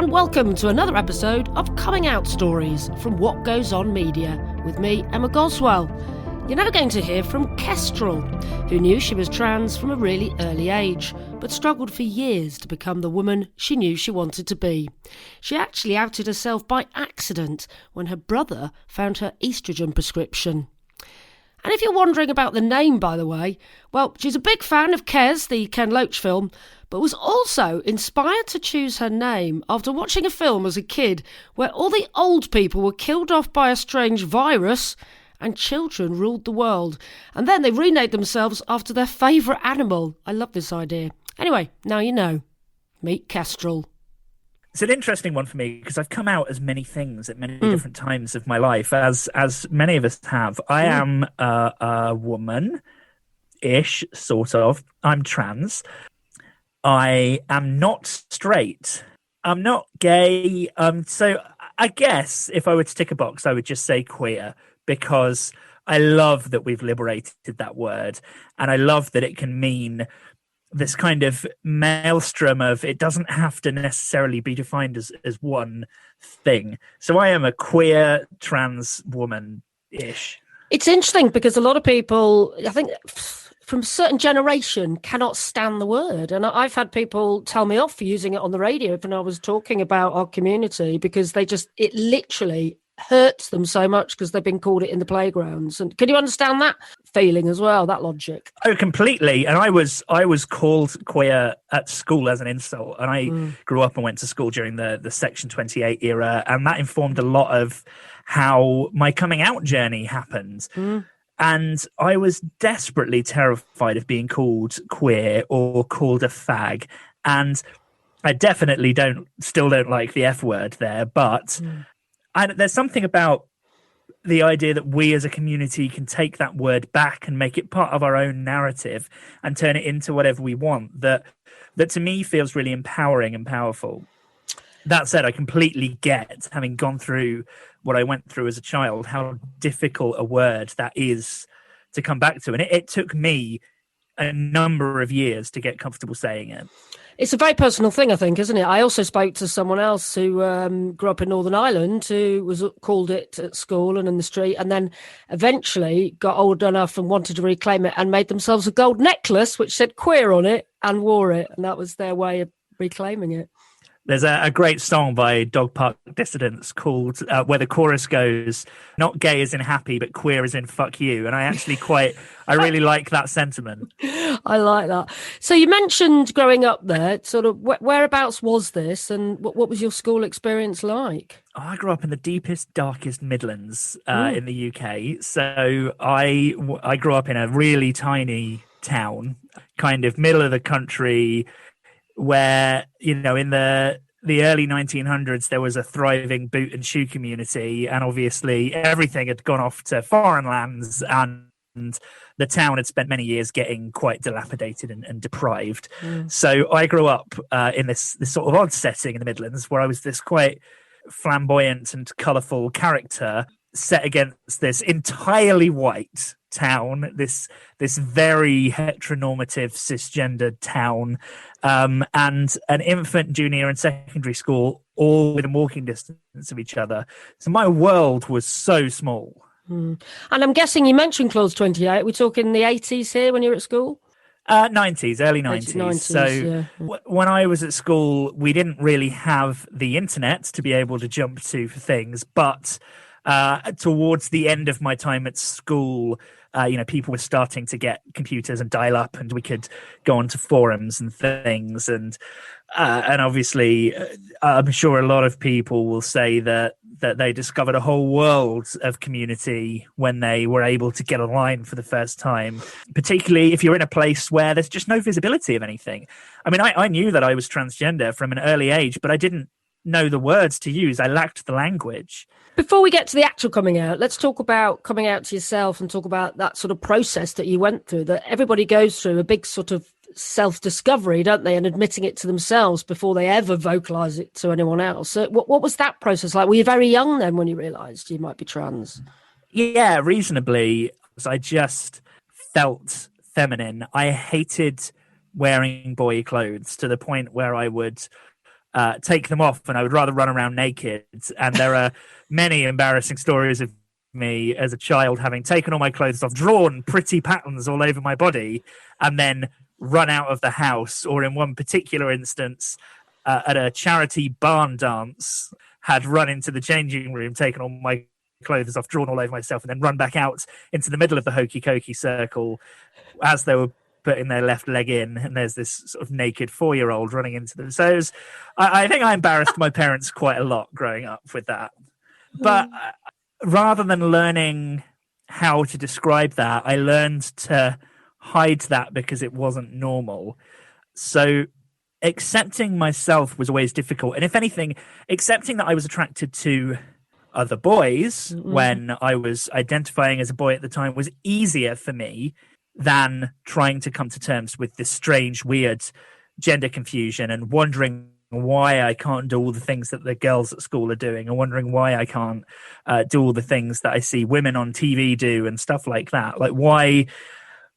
and welcome to another episode of Coming Out Stories from What Goes On Media, with me, Emma Goswell. You're now going to hear from Kestral, who knew she was trans from a really early age, but struggled for years to become the woman she knew she wanted to be. She actually outed herself by accident when her brother found her oestrogen prescription. And if you're wondering about the name, by the way, well, she's a big fan of Kes, the Ken Loach film, but was also inspired to choose her name after watching a film as a kid where all the old people were killed off by a strange virus and children ruled the world. And then they renamed themselves after their favourite animal. I love this idea. Anyway, now you know. Meet Kestral. It's an interesting one for me because I've come out as many things at many different times of my life, as many of us have. I am a woman-ish, sort of. I'm trans. I am not straight. I'm not gay. So I guess if I were to tick a box, I would just say queer, because I love that we've liberated that word, and I love that it can mean this kind of maelstrom of, it doesn't have to necessarily be defined as one thing. So I am a queer trans woman-ish. It's interesting because a lot of people, I think, from a certain generation cannot stand the word. And I've had people tell me off for using it on the radio when I was talking about our community, because it literally hurts them so much because they've been called it in the playgrounds. And can you understand that feeling as well, that logic? Oh, completely. And I was called queer at school as an insult. And I grew up and went to school during the Section 28 era. And that informed a lot of how my coming out journey happened. And I was desperately terrified of being called queer or called a fag. And I definitely still don't like the F word there, but there's something about the idea that we as a community can take that word back and make it part of our own narrative and turn it into whatever we want, that to me feels really empowering and powerful. That said, I completely get, having gone through what I went through as a child, how difficult a word that is to come back to. And it took me a number of years to get comfortable saying it. It's a very personal thing, I think, isn't it? I also spoke to someone else who grew up in Northern Ireland, who was called it at school and in the street, and then eventually got old enough and wanted to reclaim it and made themselves a gold necklace which said queer on it and wore it. And that was their way of reclaiming it. There's a great song by Dog Park Dissidents called where the chorus goes, not gay as in happy, but queer as in fuck you. And I really like that sentiment. I like that. So you mentioned growing up there, sort of whereabouts was this, and what was your school experience like? I grew up in the deepest, darkest Midlands in the UK. So I grew up in a really tiny town, kind of middle of the country, where, in the early 1900s, there was a thriving boot and shoe community, and obviously everything had gone off to foreign lands, and the town had spent many years getting quite dilapidated and deprived. So I grew up in this sort of odd setting in the Midlands, where I was this quite flamboyant and colourful character set against this entirely white town, this very heteronormative cisgendered town, and an infant, junior and secondary school all within walking distance of each other. So my world was so small. And I'm guessing you mentioned Clause 28. We're talking the 80s here when you were at school? 90s, early 90s. So yeah. When I was at school, we didn't really have the internet to be able to jump to for things, but towards the end of my time at school, people were starting to get computers and dial up, and we could go onto forums and things. And obviously, I'm sure a lot of people will say that they discovered a whole world of community when they were able to get online for the first time, particularly if you're in a place where there's just no visibility of anything. I mean, I knew that I was transgender from an early age, but I didn't know the words to use. I lacked the language. Before we get to the actual coming out, let's talk about coming out to yourself and talk about that sort of process that you went through, that everybody goes through, a big sort of self-discovery, don't they, and admitting it to themselves before they ever vocalise it to anyone else. So what was that process like? Were you very young then when you realised you might be trans? Yeah, reasonably. I just felt feminine. I hated wearing boy clothes to the point where I would take them off, and I would rather run around naked. And there are many embarrassing stories of me as a child having taken all my clothes off, drawn pretty patterns all over my body, and then run out of the house. Or in one particular instance, at a charity barn dance, had run into the changing room, taken all my clothes off, drawn all over myself, and then run back out into the middle of the hokey cokey circle as they were putting their left leg in, and there's this sort of naked 4-year-old running into them. So I think I embarrassed my parents quite a lot growing up with that. But rather than learning how to describe that, I learned to hide that because it wasn't normal. So accepting myself was always difficult. And if anything, accepting that I was attracted to other boys when I was identifying as a boy at the time was easier for me than trying to come to terms with this strange, weird gender confusion and wondering why I can't do all the things that the girls at school are doing, and wondering why I can't do all the things that I see women on TV do and stuff like that. Like why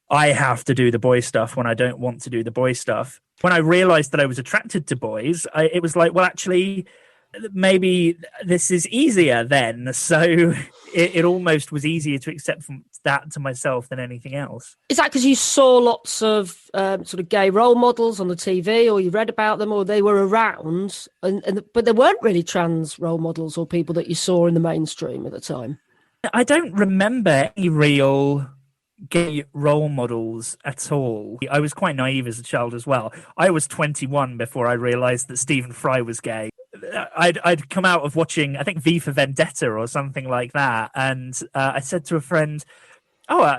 I have to do the boy stuff when I don't want to do the boy stuff. When I realized that I was attracted to boys, it was like, well, actually, maybe this is easier then. So it almost was easier to accept from that to myself than anything else. Is that because you saw lots of sort of gay role models on the TV, or you read about them, or they were around, but there weren't really trans role models or people that you saw in the mainstream at the time? I don't remember any real gay role models at all. I was quite naive as a child as well. I was 21 before I realized that Stephen Fry was gay. I'd come out of watching, I think, V for Vendetta or something like that, and I said to a friend,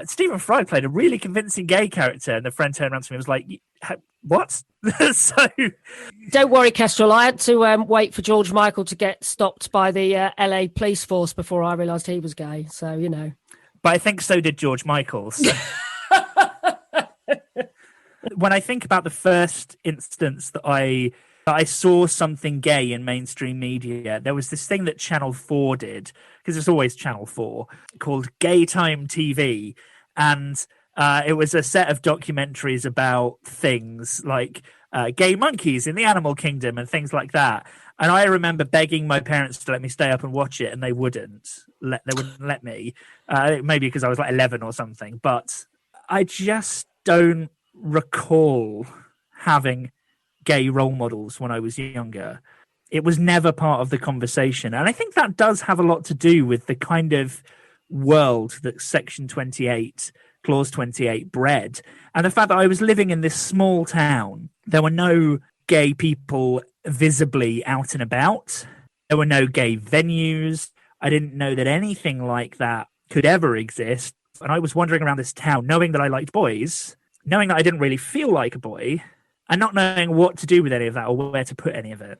Stephen Fry played a really convincing gay character, and the friend turned around to me and was like, what? So don't worry, Kestral, I had to wait for George Michael to get stopped by the LA police force before I realised he was gay, so you know. But I think so did George Michael. So. When I think about the first instance that I saw something gay in mainstream media, there was this thing that Channel 4 did, because it's always Channel 4, called Gay Time TV. And it was a set of documentaries about things like gay monkeys in the animal kingdom and things like that. And I remember begging my parents to let me stay up and watch it, and they wouldn't let me. Maybe because I was like 11 or something. But I just don't recall having gay role models when I was younger. It was never part of the conversation. And I think that does have a lot to do with the kind of world that Section 28, Clause 28 bred. And the fact that I was living in this small town. There were no gay people visibly out and about. There were no gay venues. I didn't know that anything like that could ever exist. And I was wandering around this town knowing that I liked boys, knowing that I didn't really feel like a boy, and not knowing what to do with any of that or where to put any of it.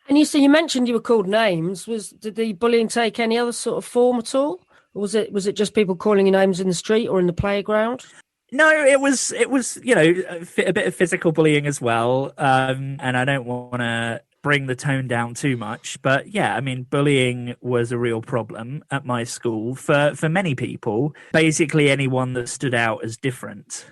And you mentioned you were called names. Did the bullying take any other sort of form at all? Or was it just people calling you names in the street or in the playground? No, it was a bit of physical bullying as well. And I don't want to bring the tone down too much, but yeah, I mean, bullying was a real problem at my school for many people. Basically, anyone that stood out as different.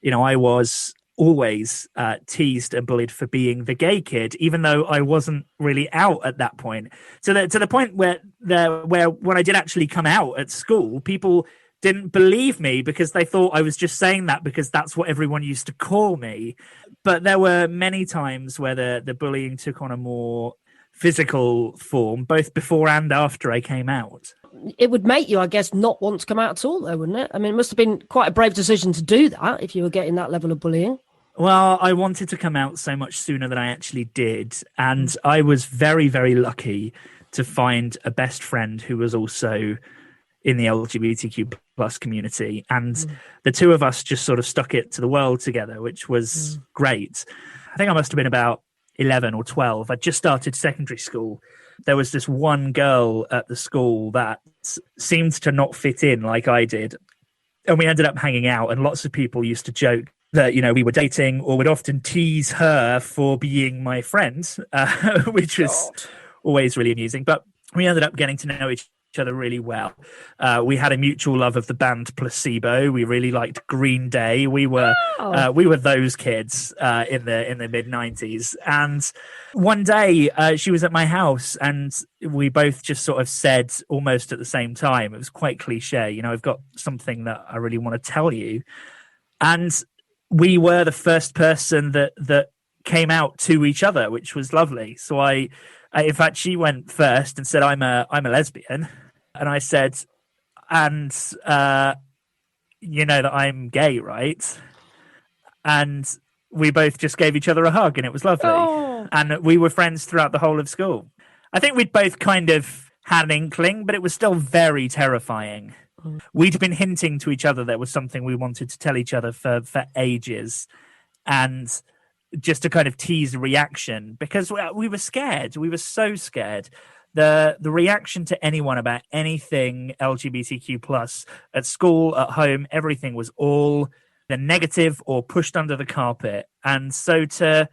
I was always teased and bullied for being the gay kid, even though I wasn't really out at that point. To the point where when I did actually come out at school, people didn't believe me because they thought I was just saying that because that's what everyone used to call me. But there were many times where the bullying took on a more physical form, both before and after I came out. It would make you, I guess, not want to come out at all, though, wouldn't it? I mean, it must have been quite a brave decision to do that if you were getting that level of bullying. Well, I wanted to come out so much sooner than I actually did. And I was very, very lucky to find a best friend who was also in the LGBTQ plus community. And the two of us just sort of stuck it to the world together, which was great. I think I must have been about 11 or 12. I just started secondary school. There was this one girl at the school that seemed to not fit in like I did. And we ended up hanging out, and lots of people used to joke that, we were dating, or would often tease her for being my friend, which was always really amusing. But we ended up getting to know each each other really well. We had a mutual love of the band Placebo. We really liked Green Day. We were those kids in the mid-90s. And one day she was at my house and we both just sort of said almost at the same time, it was quite cliche, I've got something that I really want to tell you. And we were the first person that came out to each other, which was lovely. So in fact, she went first and said, I'm a lesbian. And I said, and you know that I'm gay, right? And we both just gave each other a hug and it was lovely. Oh. And we were friends throughout the whole of school. I think we'd both kind of had an inkling, but it was still very terrifying. We'd been hinting to each other there was something we wanted to tell each other for ages. And just to kind of tease a reaction, because we were scared. We were so scared. The reaction to anyone about anything LGBTQ plus at school, at home, everything was all the negative or pushed under the carpet. And so to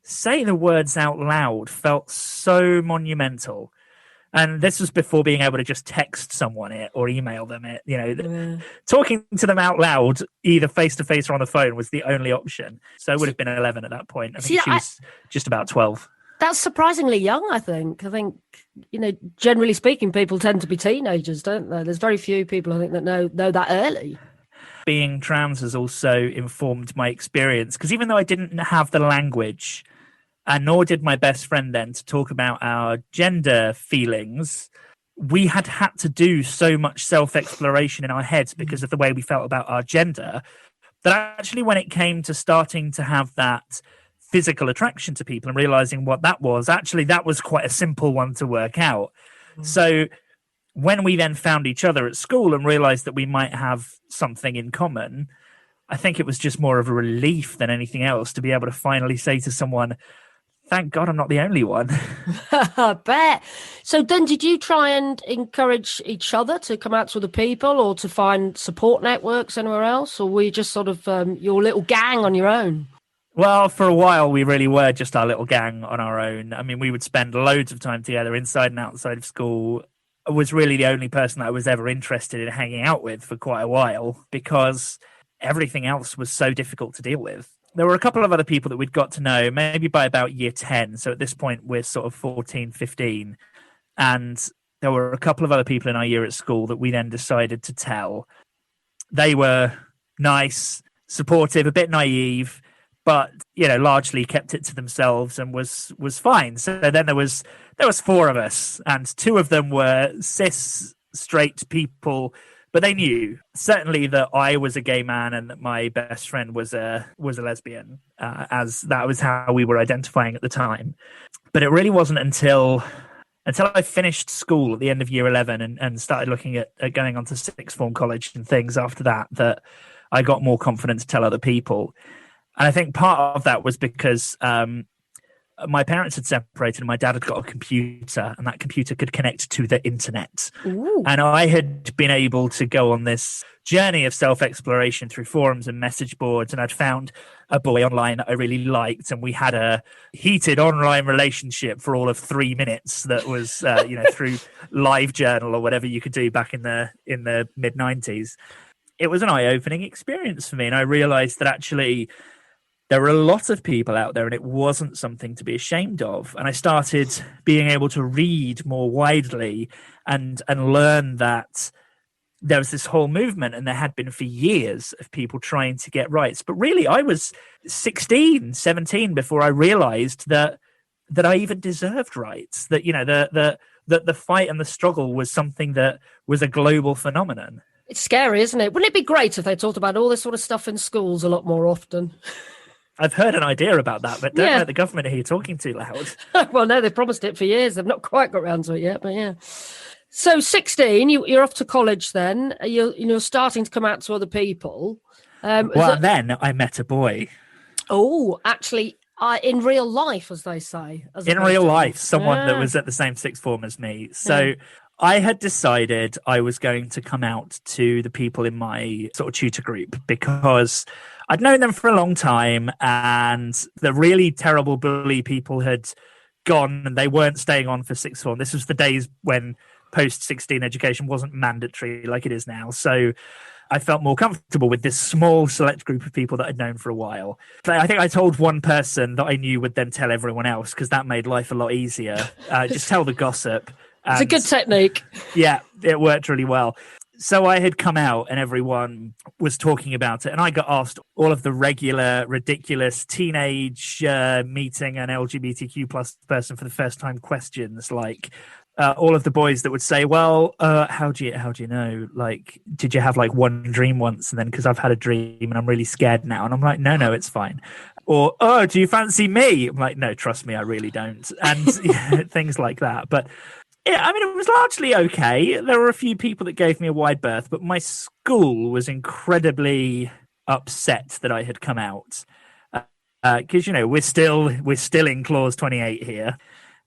say the words out loud felt so monumental. And this was before being able to just text someone it or email them it. Talking to them out loud, either face to face or on the phone, was the only option. So I would have been 11 at that point. I think she was just about 12. That's surprisingly young, I think. Generally speaking, people tend to be teenagers, don't they? There's very few people, I think, that know that early. Being trans has also informed my experience, because even though I didn't have the language, and nor did my best friend then, to talk about our gender feelings, we had to do so much self-exploration in our heads because of the way we felt about our gender, that actually when it came to starting to have that physical attraction to people and realizing what that was, actually that was quite a simple one to work out. So when we then found each other at school and realized that we might have something in common, I think it was just more of a relief than anything else to be able to finally say to someone, thank God I'm not the only one. I bet. So then did you try and encourage each other to come out to other people or to find support networks anywhere else? Or were you just sort of your little gang on your own? Well, for a while, we really were just our little gang on our own. I mean, we would spend loads of time together inside and outside of school. I was really the only person that I was ever interested in hanging out with for quite a while because everything else was so difficult to deal with. There were a couple of other people that we'd got to know maybe by about year 10. So at this point, we're sort of 14, 15. And there were a couple of other people in our year at school that we then decided to tell. They were nice, supportive, a bit naive, but, largely kept it to themselves and was fine. So then there was 4 of us, and 2 of them were cis, straight people, but they knew certainly that I was a gay man and that my best friend was a lesbian, as that was how we were identifying at the time. But it really wasn't until I finished school at the end of year 11 and started looking at going on to sixth form college and things after that I got more confident to tell other people. And I think part of that was because my parents had separated and my dad had got a computer, and that computer could connect to the internet. Ooh. And I had been able to go on this journey of self-exploration through forums and message boards, and I'd found a boy online that I really liked, and we had a heated online relationship for all of 3 minutes that was through LiveJournal or whatever you could do back in the mid-90s. It was an eye-opening experience for me, and I realized that actually there were a lot of people out there and it wasn't something to be ashamed of. And I started being able to read more widely and learn that there was this whole movement, and there had been for years, of people trying to get rights. But really, I was 16, 17 before I realized that I even deserved rights, that, the fight and the struggle was something that was a global phenomenon. It's scary, isn't it? Wouldn't it be great if they talked about all this sort of stuff in schools a lot more often? I've heard an idea about that, but don't let the government hear you talking too loud. Well, no, they've promised it for years. They've not quite got around to it yet, but yeah. So 16, you're off to college then. You're starting to come out to other people. Then I met a boy. Oh, actually, in real life, as they say. In real life, someone that was at the same sixth form as me. So I had decided I was going to come out to the people in my sort of tutor group because I'd known them for a long time, and the really terrible bully people had gone and they weren't staying on for sixth form. This was the days when post-16 education wasn't mandatory like it is now. So I felt more comfortable with this small select group of people that I'd known for a while. I think I told one person that I knew would then tell everyone else, because that made life a lot easier. Just tell the gossip. It's a good technique. Yeah, it worked really well. So I had come out and everyone was talking about it. And I got asked all of the regular, ridiculous teenage meeting an LGBTQ plus person for the first time questions, like all of the boys that would say, well, how do you know? Like, did you have like one dream once? And then, because I've had a dream and I'm really scared now. And I'm like, no, it's fine. Or, oh, do you fancy me? I'm like, no, trust me, I really don't. And things like that. But yeah, I mean, it was largely okay. There were a few people that gave me a wide berth, but my school was incredibly upset that I had come out, because we're still in clause 28 here,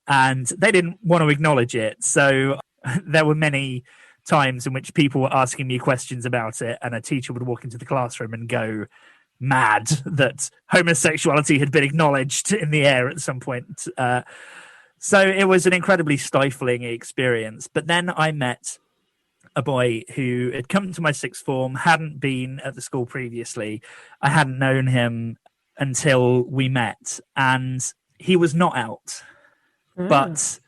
and they didn't want to acknowledge it. So there were many times in which people were asking me questions about it, and a teacher would walk into the classroom and go mad that homosexuality had been acknowledged in the air at some point. So it was an incredibly stifling experience. But then I met a boy who had come to my sixth form, hadn't been at the school previously. I hadn't known him until we met, and he was not out, but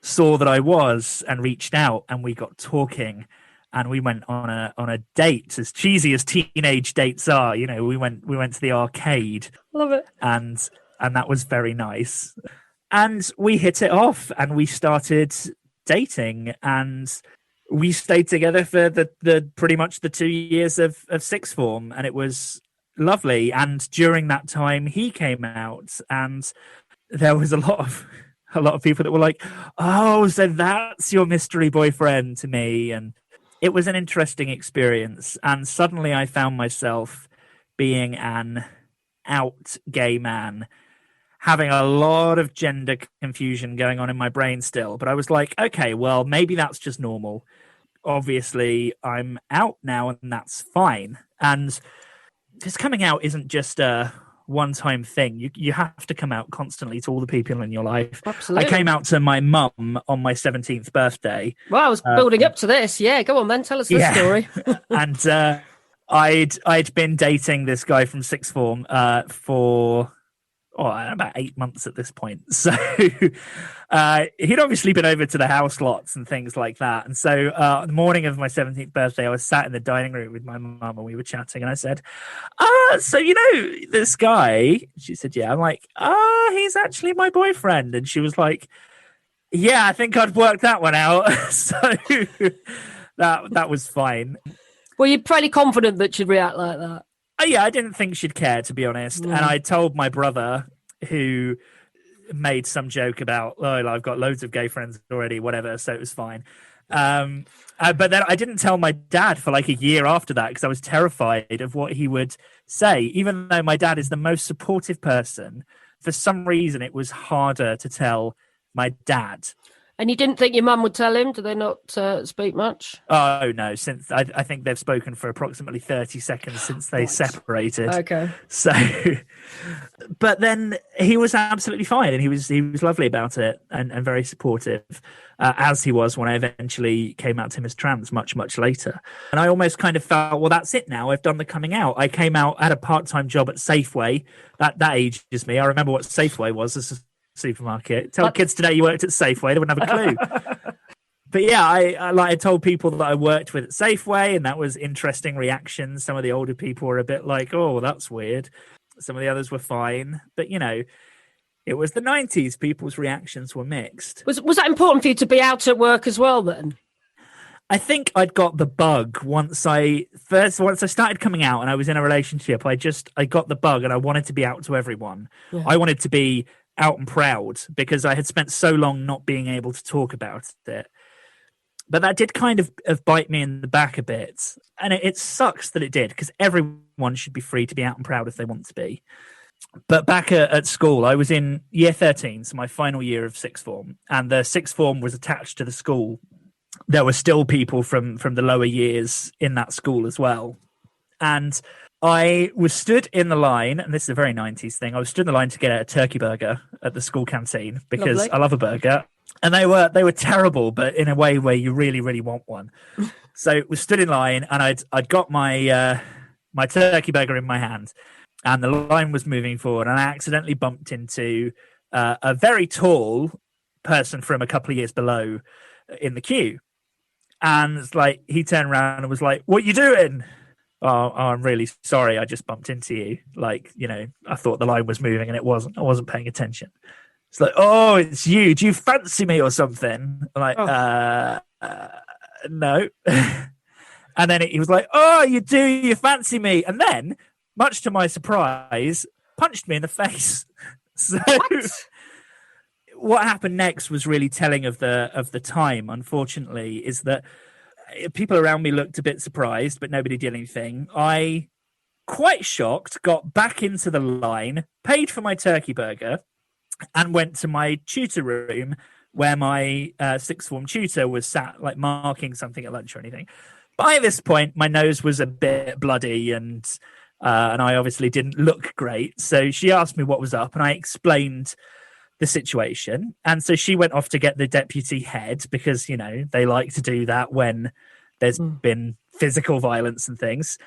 saw that I was and reached out, and we got talking, and we went on a date, as cheesy as teenage dates are. We went to the arcade. Love it. And that was very nice. And we hit it off, and we started dating, and we stayed together for the pretty much the 2 years of sixth form, and it was lovely. And during that time, he came out, and there was a lot of people that were like, "Oh, so that's your mystery boyfriend," to me, and it was an interesting experience. And suddenly, I found myself being an out gay man, having a lot of gender confusion going on in my brain still. But I was like, okay, well, maybe that's just normal. Obviously, I'm out now, and that's fine. And this coming out isn't just a one-time thing. You have to come out constantly to all the people in your life. Absolutely. I came out to my mum on my 17th birthday. Well, I was building up to this. Yeah, go on then. Tell us the story. And I'd been dating this guy from sixth form for about 8 months at this point. So he'd obviously been over to the house lots and things like that. And so the morning of my 17th birthday, I was sat in the dining room with my mum, and we were chatting, and I said, so this guy? She said, yeah. I'm like, he's actually my boyfriend. And she was like, yeah, I think I'd worked that one out. So that was fine. Well, you're pretty confident that she'd react like that. Yeah, I didn't think she'd care, to be honest. And I told my brother, who made some joke about, I've got loads of gay friends already, whatever, so it was fine. But then I didn't tell my dad for like a year after that, because I was terrified of what he would say. Even though my dad is the most supportive person, for some reason it was harder to tell my dad. And you didn't think your mum would tell him? Do they not speak much? Oh, no. Since I think they've spoken for approximately 30 seconds since they separated. Okay. So, but then he was absolutely fine, and he was lovely about it, and very supportive, as he was when I eventually came out to him as trans much, much later. And I almost kind of felt, well, that's it now. I've done the coming out. I came out, had a part-time job at Safeway. That ages me. I remember what Safeway was as a supermarket. Tell kids today you worked at Safeway, they wouldn't have a clue. But yeah, I told people that I worked with at Safeway, and that was interesting reactions. Some of the older people were a bit like, oh, that's weird. Some of the others were fine. But it was the 90s. People's reactions were mixed. Was that important for you to be out at work as well then? I think I'd got the bug once I started coming out and I was in a relationship. I got the bug, and I wanted to be out to everyone. Yeah. I wanted to be out and proud, because I had spent so long not being able to talk about it. But that did kind of bite me in the back a bit. And it sucks that it did, because everyone should be free to be out and proud if they want to be. But back at school, I was in year 13, so my final year of sixth form, and the sixth form was attached to the school. There were still people from the lower years in that school as well. And I was stood in the line, and this is a very 90s thing. I was stood in the line to get a turkey burger at the school canteen because Lovely. I love a burger. And they were terrible, but in a way where you really, really want one. So we stood in line, and I'd got my turkey burger in my hand, and the line was moving forward, and I accidentally bumped into a very tall person from a couple of years below in the queue. And it's like he turned around and was like, "What you doing?" Oh, I'm really sorry. I just bumped into you. Like, I thought the line was moving and it wasn't. I wasn't paying attention. It's like, "Oh, it's you. Do you fancy me or something?" I'm like, no. And then he was like, "Oh, you do. You fancy me?" And then, much to my surprise, punched me in the face. So what happened next was really telling of the time. Unfortunately, is that people around me looked a bit surprised, but nobody did anything. I, quite shocked, got back into the line, paid for my turkey burger, and went to my tutor room where my sixth form tutor was sat, like marking something at lunch or anything. By this point, my nose was a bit bloody, and I obviously didn't look great. So she asked me what was up, and I explained the situation. And so she went off to get the deputy head because, they like to do that when there's been physical violence and things.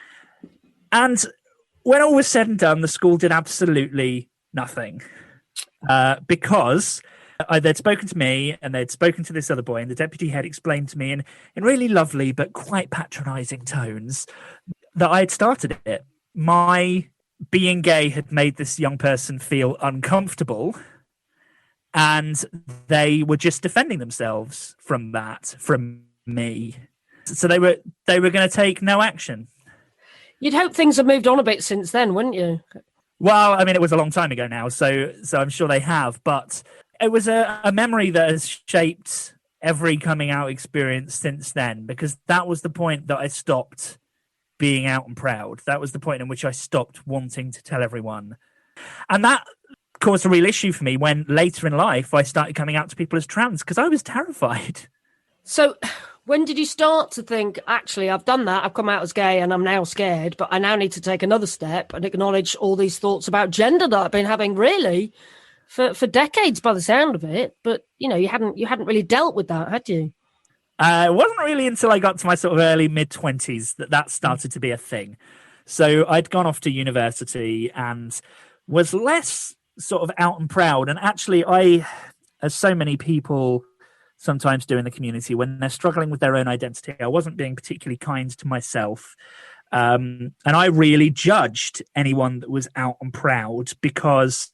And when all was said and done, the school did absolutely nothing because they'd spoken to me and they'd spoken to this other boy, and the deputy head explained to me in really lovely but quite patronizing tones that I had started it. My being gay had made this young person feel uncomfortable, and they were just defending themselves from me. So they were going to take no action. You'd hope things have moved on a bit since then, wouldn't you? Well, I mean, it was a long time ago now, so I'm sure they have. But it was a memory that has shaped every coming out experience since then, because that was the point that I stopped being out and proud. That was the point in which I stopped wanting to tell everyone. And that caused a real issue for me when later in life I started coming out to people as trans, because I was terrified. So when did you start to think, actually, I've done that, I've come out as gay and I'm now scared, but I now need to take another step and acknowledge all these thoughts about gender that I've been having really for decades by the sound of it? But, you hadn't really dealt with that, had you? It wasn't really until I got to my sort of early mid-20s that started to be a thing. So I'd gone off to university and was less sort of out and proud. And actually, as so many people sometimes do in the community, when they're struggling with their own identity, I wasn't being particularly kind to myself. And I really judged anyone that was out and proud, because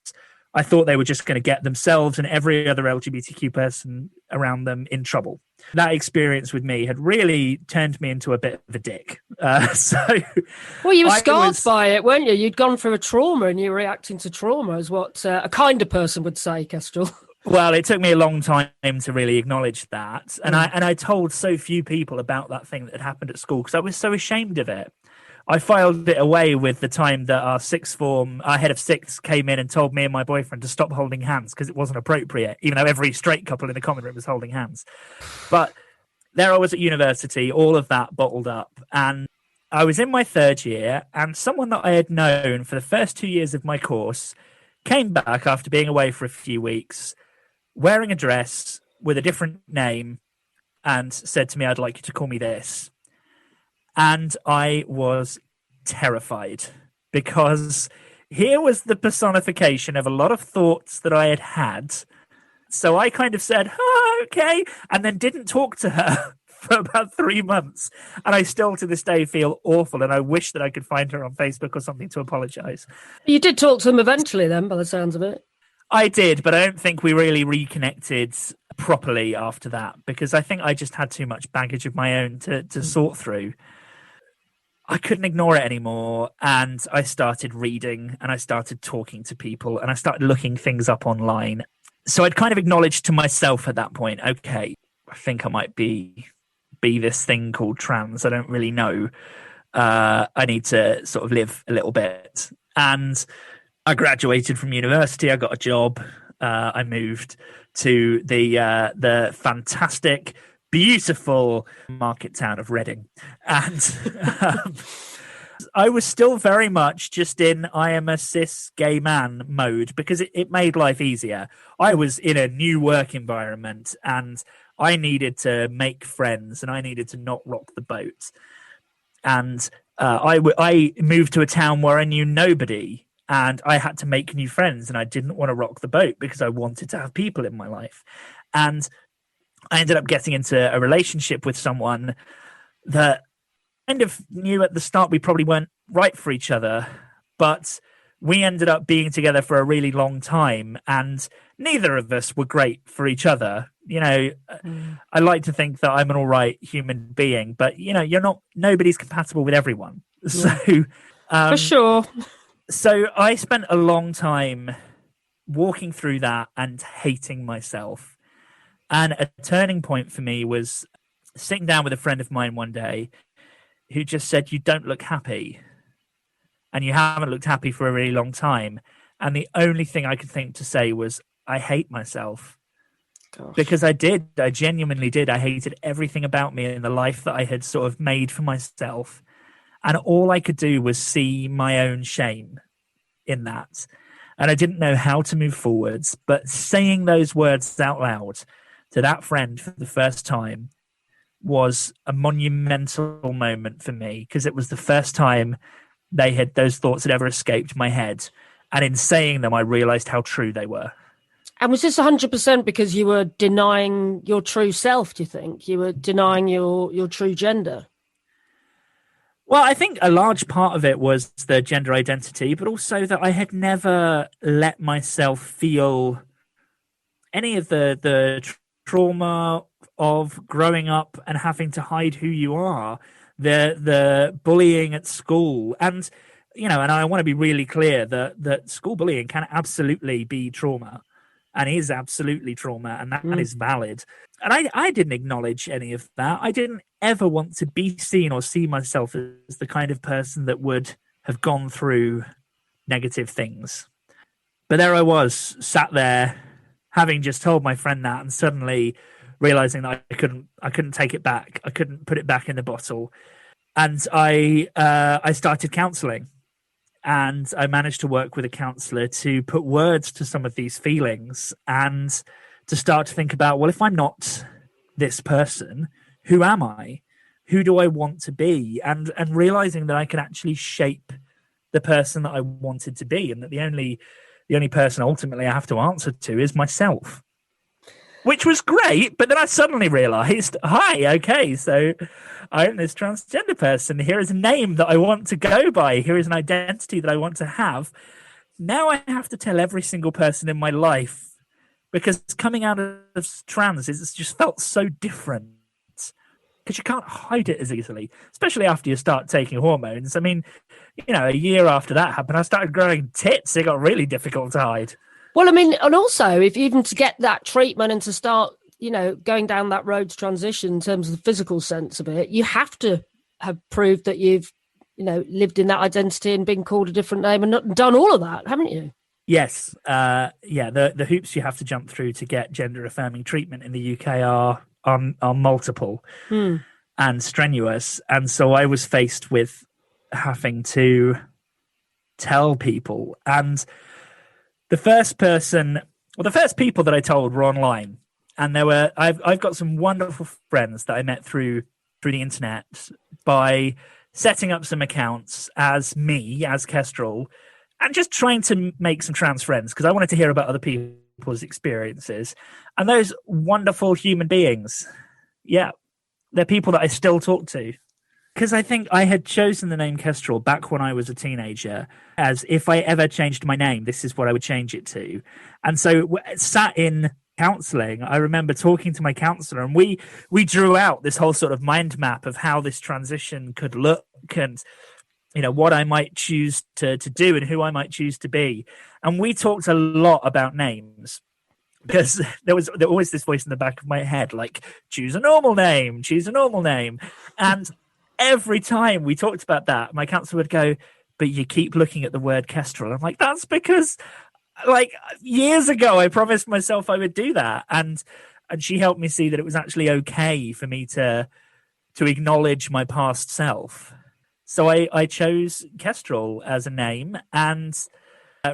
I thought they were just going to get themselves and every other LGBTQ person around them in trouble. That experience with me had really turned me into a bit of a dick. Well, you were scarred by it, weren't you? You'd gone through a trauma and you were reacting to trauma, is what a kinder person would say, Kestral. Well, it took me a long time to really acknowledge that. And I told so few people about that thing that had happened at school because I was so ashamed of it. I filed it away with the time that our head of sixth came in and told me and my boyfriend to stop holding hands because it wasn't appropriate, even though every straight couple in the common room was holding hands. But there I was at university, all of that bottled up. And I was in my third year, and someone that I had known for the first 2 years of my course came back after being away for a few weeks, wearing a dress with a different name, and said to me, "I'd like you to call me this." And I was terrified, because here was the personification of a lot of thoughts that I had had. So I kind of said, "Oh, okay," and then didn't talk to her for about 3 months. And I still to this day feel awful, and I wish that I could find her on Facebook or something to apologize. You did talk to them eventually then, by the sounds of it. I did, but I don't think we really reconnected properly after that, because I think I just had too much baggage of my own to sort through. I couldn't ignore it anymore, and I started reading, and I started talking to people, and I started looking things up online. So I'd kind of acknowledged to myself at that point, okay, I think I might be this thing called trans. I don't really know. I need to sort of live a little bit. And I graduated from university. I got a job. I moved to the fantastic, beautiful market town of Reading. And I was still very much just in I am a cis gay man mode because it made life easier. I was in a new work environment and I needed to make friends and I needed to not rock the boat. And I moved to a town where I knew nobody and I had to make new friends and I didn't want to rock the boat because I wanted to have people in my life. And I ended up getting into a relationship with someone that kind of knew at the start we probably weren't right for each other, but we ended up being together for a really long time and neither of us were great for each other. I like to think that I'm an all right human being, but nobody's compatible with everyone. Yeah. So For sure. So I spent a long time walking through that and hating myself. And a turning point for me was sitting down with a friend of mine one day who just said, "You don't look happy. And you haven't looked happy for a really long time." And the only thing I could think to say was, I hate myself. Gosh. Because I genuinely did. I hated everything about me in the life that I had sort of made for myself. And all I could do was see my own shame in that. And I didn't know how to move forwards. But saying those words out loud to that friend for the first time was a monumental moment for me because it was the first time those thoughts had ever escaped my head. And in saying them, I realized how true they were. And was this 100% because you were denying your true self, do you think? You were denying your true gender? Well, I think a large part of it was the gender identity, but also that I had never let myself feel any of the trauma of growing up and having to hide who you are, the bullying at school. And, and I want to be really clear that school bullying can absolutely be trauma and is absolutely trauma, and that is valid. And I didn't acknowledge any of that. I didn't ever want to be seen or see myself as the kind of person that would have gone through negative things. But there I was, sat there, having just told my friend that, and suddenly realizing that I couldn't take it back. I couldn't put it back in the bottle. And I started counseling. And I managed to work with a counselor to put words to some of these feelings and to start to think about, well, if I'm not this person, who am I? Who do I want to be? And realizing that I can actually shape the person that I wanted to be, and that the only person ultimately I have to answer to is myself. Which was great, but then I suddenly realized, hi, okay, so I am this transgender person. Here is a name that I want to go by. Here is an identity that I want to have. Now I have to tell every single person in my life, because coming out of trans has just felt so different. Because you can't hide it as easily, especially after you start taking hormones. I mean, a year after that happened, I started growing tits. It got really difficult to hide. Well, I mean, and also, if even to get that treatment and to start, going down that road to transition in terms of the physical sense of it, you have to have proved that you've, lived in that identity and been called a different name and not done all of that, haven't you? Yes. The hoops you have to jump through to get gender affirming treatment in the UK are multiple and strenuous. And so I was faced with having to tell people. And the first people that I told were online, and I've got some wonderful friends that I met through the internet by setting up some accounts as me, as Kestral, and just trying to make some trans friends because I wanted to hear about other people's experiences. And those wonderful human beings, yeah, they're people that I still talk to. Because I think I had chosen the name Kestral back when I was a teenager, as if I ever changed my name, this is what I would change it to. And so sat in counselling, I remember talking to my counsellor, and we drew out this whole sort of mind map of how this transition could look and, what I might choose to do and who I might choose to be. And we talked a lot about names. Because there was always this voice in the back of my head, like, choose a normal name. And every time we talked about that, my counsellor would go, but you keep looking at the word Kestral. I'm like, that's because, years ago, I promised myself I would do that. And she helped me see that it was actually okay for me to acknowledge my past self. So I chose Kestral as a name, and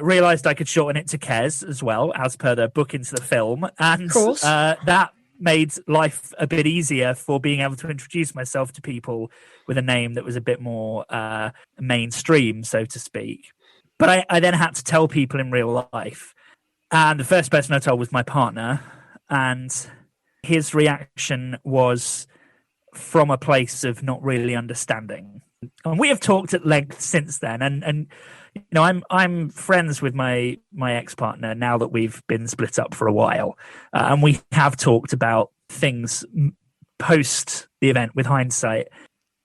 realized I could shorten it to Kes as well, as per the book into the film. And Of course. that made life a bit easier for being able to introduce myself to people with a name that was a bit more mainstream, so to speak. But I then had to tell people in real life. And the first person I told was my partner. And his reaction was from a place of not really understanding. And we have talked at length since then. And you know, I'm friends with my ex-partner now that we've been split up for a while. And we have talked about things post the event with hindsight.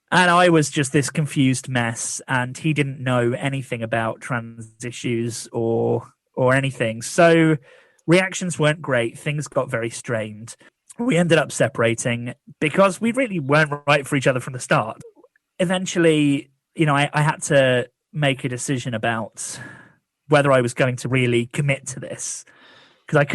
And I was just this confused mess, and he didn't know anything about trans issues or anything. So reactions weren't great. Things got very strained. We ended up separating because we really weren't right for each other from the start. Eventually, you know, I had to make a decision about whether I was going to really commit to this, because I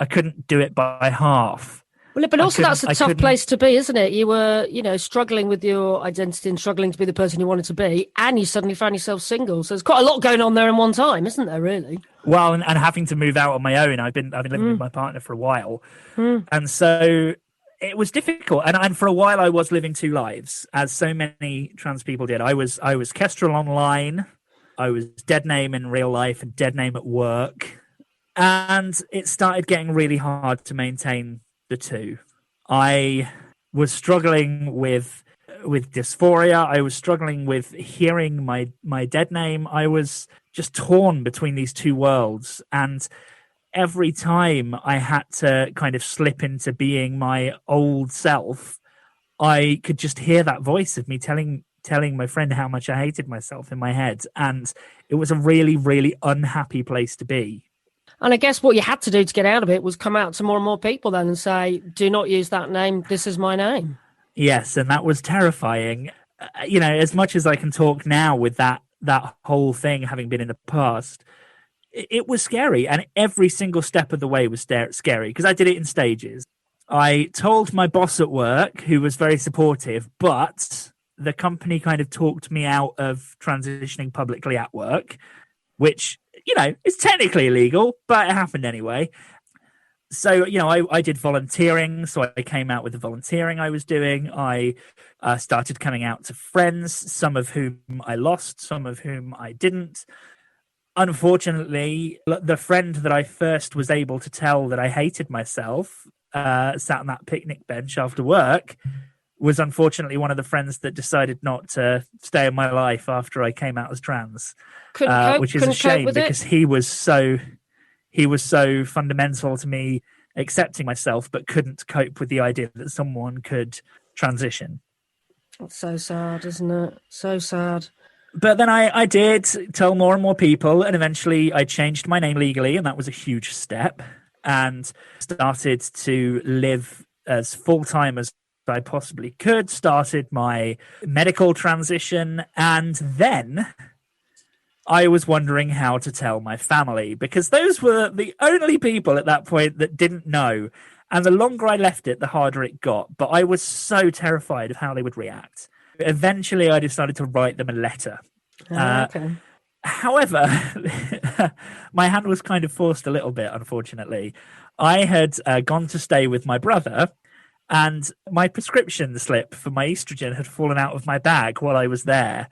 couldn't do it by half. Well, but also that's a tough place to be, isn't it? You were, you know, struggling with your identity and struggling to be the person you wanted to be, and you suddenly found yourself single. So there's quite a lot going on there in one time, isn't there, really? Well, and having to move out on my own. I've been living with my partner for a while. And so it was difficult. And for a while I was living two lives, as so many trans people did. I was Kestral online, I was dead name in real life and dead name at work. And it started getting really hard to maintain the two. I was struggling with dysphoria. I was struggling with hearing my dead name. I was just torn between these two worlds. And every time I had to kind of slip into being my old self, I could just hear that voice of me telling my friend how much I hated myself in my head. And it was a really, really unhappy place to be. And I guess what you had to do to get out of it was come out to more and more people then and say, do not use that name. This is my name. Yes, and that was terrifying. You know, as much as I can talk now with that whole thing having been in the past, it was scary. And every single step of the way was scary because I did it in stages. I told my boss at work, who was very supportive, but the company kind of talked me out of transitioning publicly at work, which, you know, is technically illegal, but it happened anyway. So, you know, I did volunteering. So I came out with the volunteering I was doing. I started coming out to friends, some of whom I lost, some of whom I didn't. Unfortunately, the friend that I first was able to tell that I hated myself sat on that picnic bench after work was unfortunately one of the friends that decided not to stay in my life after I came out as trans, which is a shame because he was so fundamental to me accepting myself, but couldn't cope with the idea that someone could transition. That's so sad, isn't it? So sad. But then I did tell more and more people, and eventually I changed my name legally, and that was a huge step, and started to live as full-time as I possibly could, started my medical transition, and then I was wondering how to tell my family, because those were the only people at that point that didn't know. And the longer I left it, the harder it got. But I was so terrified of how they would react. Eventually, I decided to write them a letter. Okay. However, my hand was kind of forced a little bit, unfortunately. I had gone to stay with my brother, and my prescription slip for my estrogen had fallen out of my bag while I was there.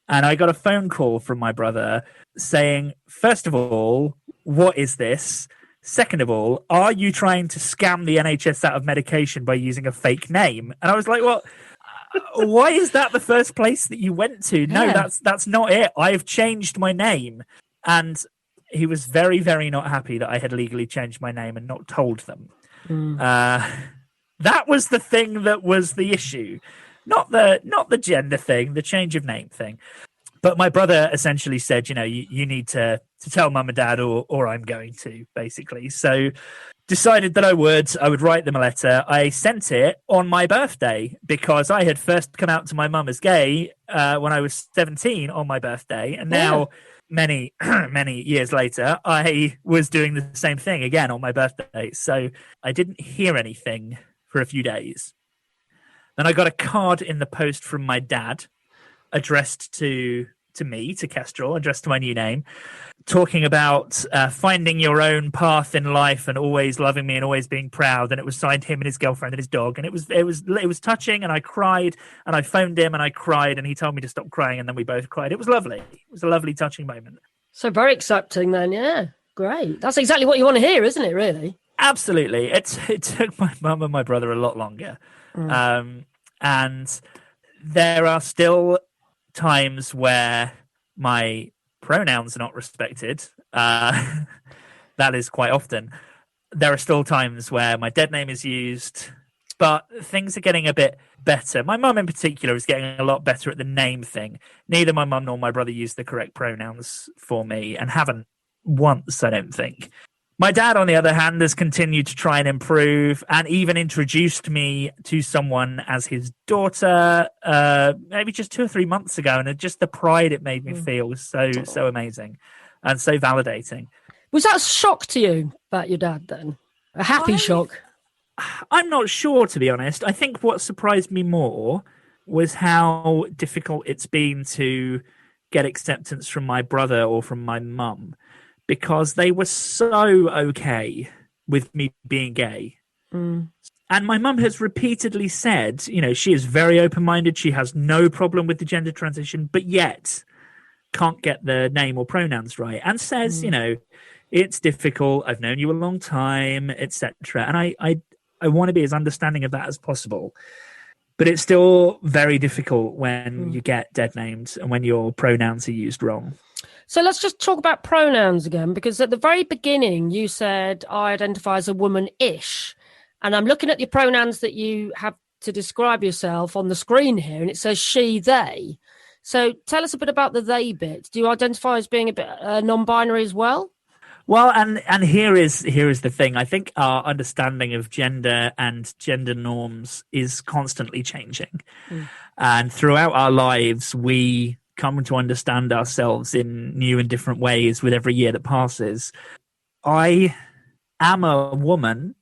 And I got a phone call from my brother saying, first of all, what is this? Second of all, are you trying to scam the NHS out of medication by using a fake name? And I was like, well, why is that the first place that you went to? No, that's not it. I've changed my name. And he was very, very not happy that I had legally changed my name and not told them. That was the thing that was the issue. Not the gender thing, the change of name thing. But my brother essentially said, you know, you need to tell mum and dad or I'm going to, basically. So decided that I would write them a letter. I sent it on my birthday because I had first come out to my mum as gay when I was 17 on my birthday. And now many, many years later, I was doing the same thing again on my birthday. So I didn't hear anything for a few days. Then I got a card in the post from my dad addressed to me, to Kestral, addressed to my new name, talking about finding your own path in life and always loving me and always being proud. And it was signed him and his girlfriend and his dog, and it was touching. And I cried, and I phoned him and I cried, and he told me to stop crying, and then we both cried. It was lovely. It was a lovely, touching moment. So very accepting then, yeah. Great. That's exactly what you want to hear, isn't it, really? Absolutely. It took my mum and my brother a lot longer. And there are still times where my pronouns are not respected. That is quite often. There are still times where my dead name is used, but things are getting a bit better. My mum in particular is getting a lot better at the name thing. Neither my mum nor my brother use the correct pronouns for me, and haven't once, I don't think. My dad, on the other hand, has continued to try and improve, and even introduced me to someone as his daughter, maybe just 2 or 3 months ago. And just the pride it made me feel was so amazing and so validating. Was that a shock to you about your dad then? A happy shock? I'm not sure, to be honest. I think what surprised me more was how difficult it's been to get acceptance from my brother or from my mum, because they were so okay with me being gay. And my mum has repeatedly said, you know, she is very open-minded. She has no problem with the gender transition, but yet can't get the name or pronouns right, and says, you know, it's difficult. I've known you a long time, etc. And I want to be as understanding of that as possible. But it's still very difficult when you get dead named and when your pronouns are used wrong. So let's just talk about pronouns again, because at the very beginning you said I identify as a woman-ish, and I'm looking at your pronouns that you have to describe yourself on the screen here, and it says she, they. So tell us a bit about the they bit. Do you identify as being a bit non-binary as well? Well, and here is the thing. I think our understanding of gender and gender norms is constantly changing. And throughout our lives, we come to understand ourselves in new and different ways with every year that passes. I am a woman.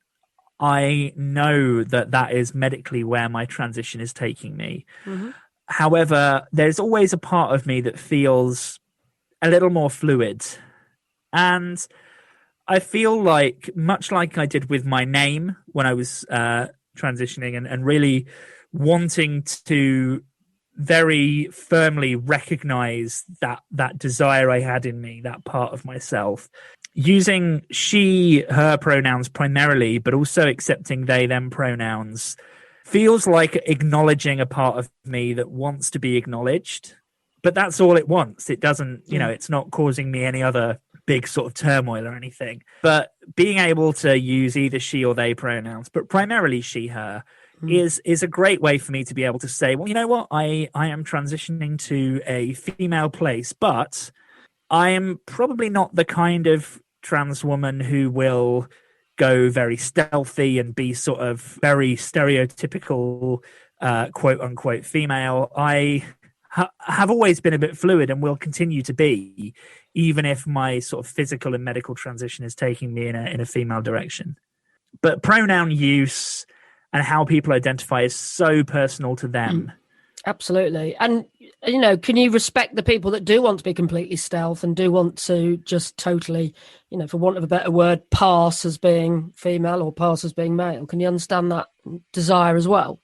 I know that is medically where my transition is taking me. However, there's always a part of me that feels a little more fluid. And I feel like, much like I did with my name when I was transitioning and really wanting to very firmly recognize that desire I had in me, that part of myself, using she, her pronouns primarily, but also accepting they, them pronouns, feels like acknowledging a part of me that wants to be acknowledged. But that's all it wants. It doesn't, you know, it's not causing me any other big sort of turmoil or anything. But being able to use either she or they pronouns, but primarily she, her, is a great way for me to be able to say, well, you know what, I am transitioning to a female place, but I am probably not the kind of trans woman who will go very stealthy and be sort of very stereotypical, quote unquote, female. I have always been a bit fluid and will continue to be, even if my sort of physical and medical transition is taking me in a female direction. But pronoun use and how people identify is so personal to them. Absolutely. And, you know, can you respect the people that do want to be completely stealth and do want to just totally, you know, for want of a better word, pass as being female or pass as being male? Can you understand that desire as well?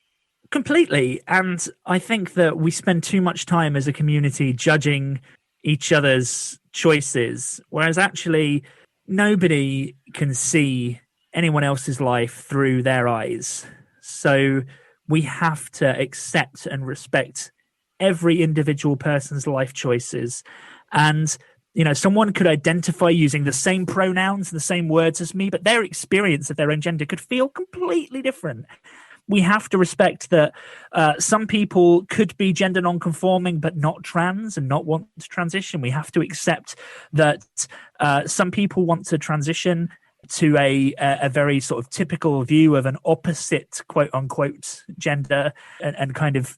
Completely. And I think that we spend too much time as a community judging each other's choices, whereas actually nobody can see anyone else's life through their eyes. So we have to accept and respect every individual person's life choices. And, you know, someone could identify using the same pronouns and the same words as me, but their experience of their own gender could feel completely different. We have to respect that some people could be gender non-conforming but not trans and not want to transition. We have to accept that some people want to transition to a very sort of typical view of an opposite, quote unquote, gender and kind of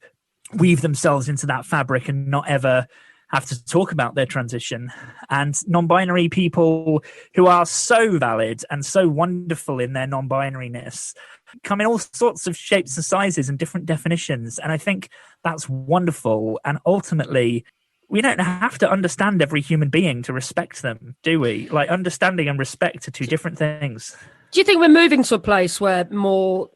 weave themselves into that fabric and not ever have to talk about their transition. And non-binary people who are so valid and so wonderful in their non-binariness come in all sorts of shapes and sizes and different definitions. And I think that's wonderful. And ultimately, we don't have to understand every human being to respect them, do we? Like, understanding and respect are two different things. Do you think we're moving to a place where more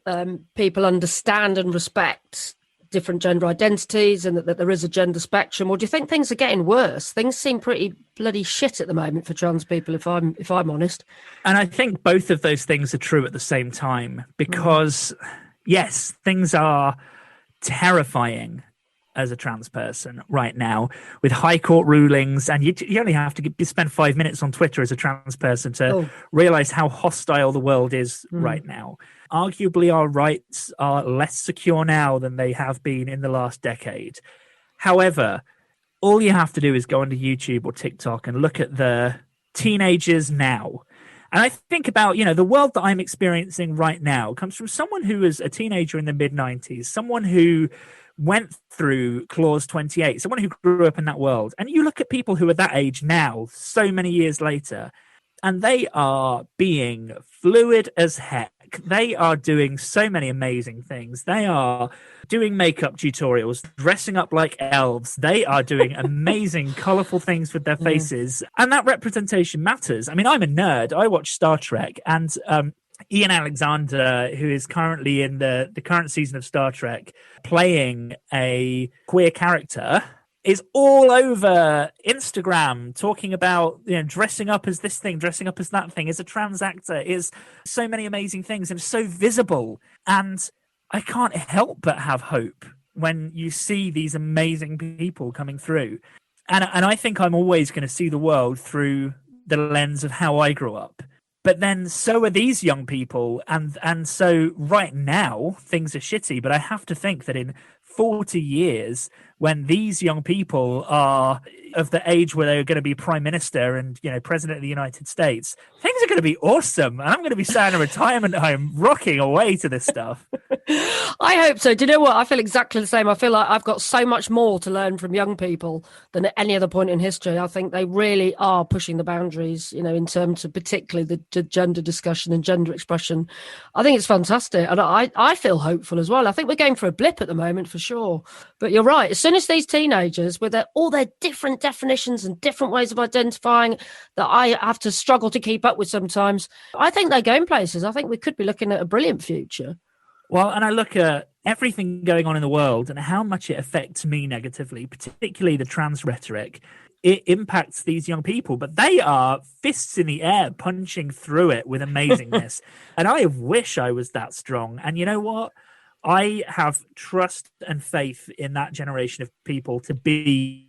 people understand and respect different gender identities and that there is a gender spectrum? Or do you think things are getting worse? Things seem pretty bloody shit at the moment for trans people, if I'm honest. And I think both of those things are true at the same time, because yes, things are terrifying as a trans person right now, with high court rulings, and you only have to spend 5 minutes on Twitter as a trans person to realize how hostile the world is right now. Arguably, our rights are less secure now than they have been in the last decade. However, all you have to do is go onto YouTube or TikTok and look at the teenagers now. And I think about, the world that I'm experiencing right now comes from someone who was a teenager in the mid-90s, someone who went through Clause 28, someone who grew up in that world. And you look at people who are that age now, so many years later, and they are being fluid as heck. They are doing so many amazing things. They are doing makeup tutorials, dressing up like elves. They are doing amazing, colourful things with their faces. And that representation matters. I mean, I'm a nerd. I watch Star Trek, and Ian Alexander, who is currently in the current season of Star Trek, playing a queer character, is all over Instagram talking about, dressing up as this thing, dressing up as that thing, is a trans actor, is so many amazing things, and so visible. And I can't help but have hope when you see these amazing people coming through. And I think I'm always going to see the world through the lens of how I grew up. But then so are these young people. And so right now, things are shitty. But I have to think that in 40 years, when these young people are of the age where they're going to be prime minister and, president of the United States, things are going to be awesome. And I'm going to be sat in a retirement home rocking away to this stuff. I hope so. Do you know what? I feel exactly the same. I feel like I've got so much more to learn from young people than at any other point in history. I think they really are pushing the boundaries, in terms of particularly the gender discussion and gender expression. I think it's fantastic. And I feel hopeful as well. I think we're going for a blip at the moment for sure. But you're right. As soon as these teenagers, with all their different definitions and different ways of identifying that I have to struggle to keep up with sometimes, I think they're going places. I think we could be looking at a brilliant future. Well, and I look at everything going on in the world and how much it affects me negatively, particularly the trans rhetoric. It impacts these young people, but they are fists in the air, punching through it with amazingness. And I wish I was that strong. And you know what? I have trust and faith in that generation of people to be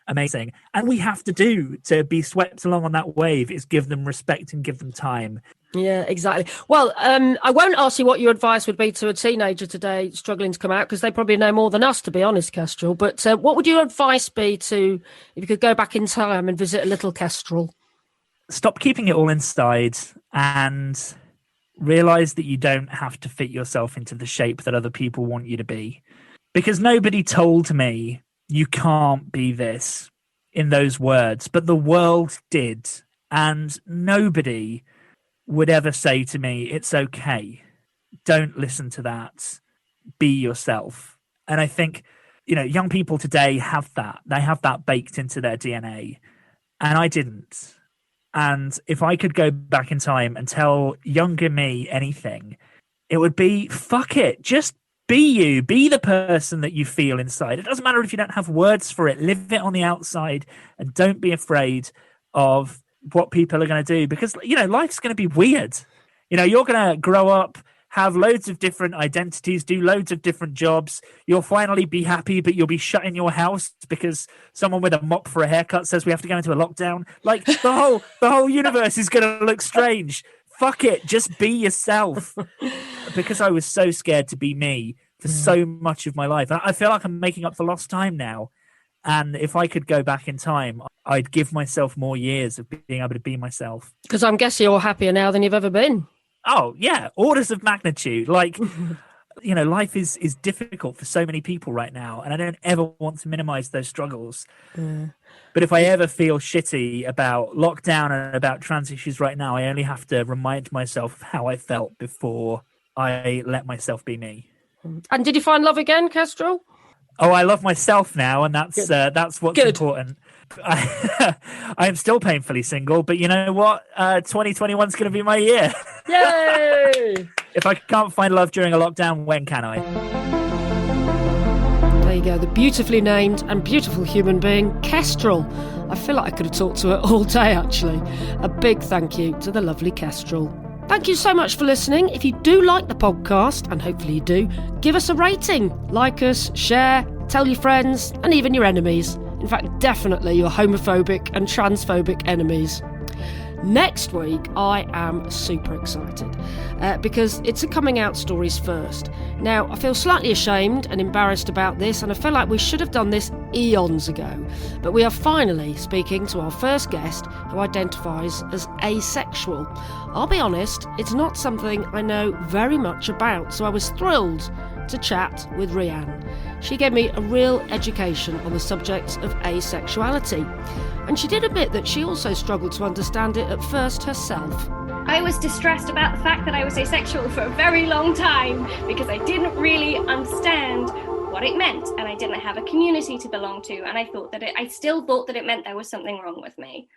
amazing. And we have to be swept along on that wave is give them respect and give them time. Yeah, exactly. Well, I won't ask you what your advice would be to a teenager today struggling to come out, because they probably know more than us, to be honest, Kestral. But what would your advice be to, if you could go back in time and visit a little Kestral? Stop keeping it all inside and realize that you don't have to fit yourself into the shape that other people want you to be. Because nobody told me you can't be this in those words, but the world did. And nobody would ever say to me, it's okay. Don't listen to that. Be yourself. And I think, young people today have that. They have that baked into their DNA. And I didn't. And if I could go back in time and tell younger me anything, it would be, fuck it. Just be you. Be the person that you feel inside. It doesn't matter if you don't have words for it. Live it on the outside and don't be afraid of what people are going to do, because life's going to be weird. You're going to grow up, have loads of different identities, do loads of different jobs. You'll finally be happy, but you'll be shut in your house because someone with a mop for a haircut says we have to go into a lockdown. Like the whole universe is going to look strange. Fuck it, just be yourself. Because I was so scared to be me for so much of my life. I feel like I'm making up for lost time now. And if I could go back in time, I'd give myself more years of being able to be myself. Because I'm guessing you're happier now than you've ever been. Oh, yeah. Orders of magnitude. Like, life is difficult for so many people right now. And I don't ever want to minimize those struggles. Yeah. But if I ever feel shitty about lockdown and about trans issues right now, I only have to remind myself of how I felt before I let myself be me. And did you find love again, Kestral? Oh, I love myself now, and that's what's important. I am still painfully single, but you know what? 2021 is going to be my year. Yay! If I can't find love during a lockdown, when can I? There you go, the beautifully named and beautiful human being, Kestral. I feel like I could have talked to her all day, actually. A big thank you to the lovely Kestral. Thank you so much for listening. If you do like the podcast, and hopefully you do, give us a rating. Like us, share, tell your friends, and even your enemies. In fact, definitely your homophobic and transphobic enemies. Next week, I am super excited because it's a coming out stories first. Now, I feel slightly ashamed and embarrassed about this, and I feel like we should have done this eons ago. But we are finally speaking to our first guest who identifies as asexual. I'll be honest, it's not something I know very much about, so I was thrilled to chat with Rhiannon. She gave me a real education on the subject of asexuality. And she did admit that she also struggled to understand it at first herself. I was distressed about the fact that I was asexual for a very long time because I didn't really understand what it meant, and I didn't have a community to belong to, and I still thought that it meant there was something wrong with me.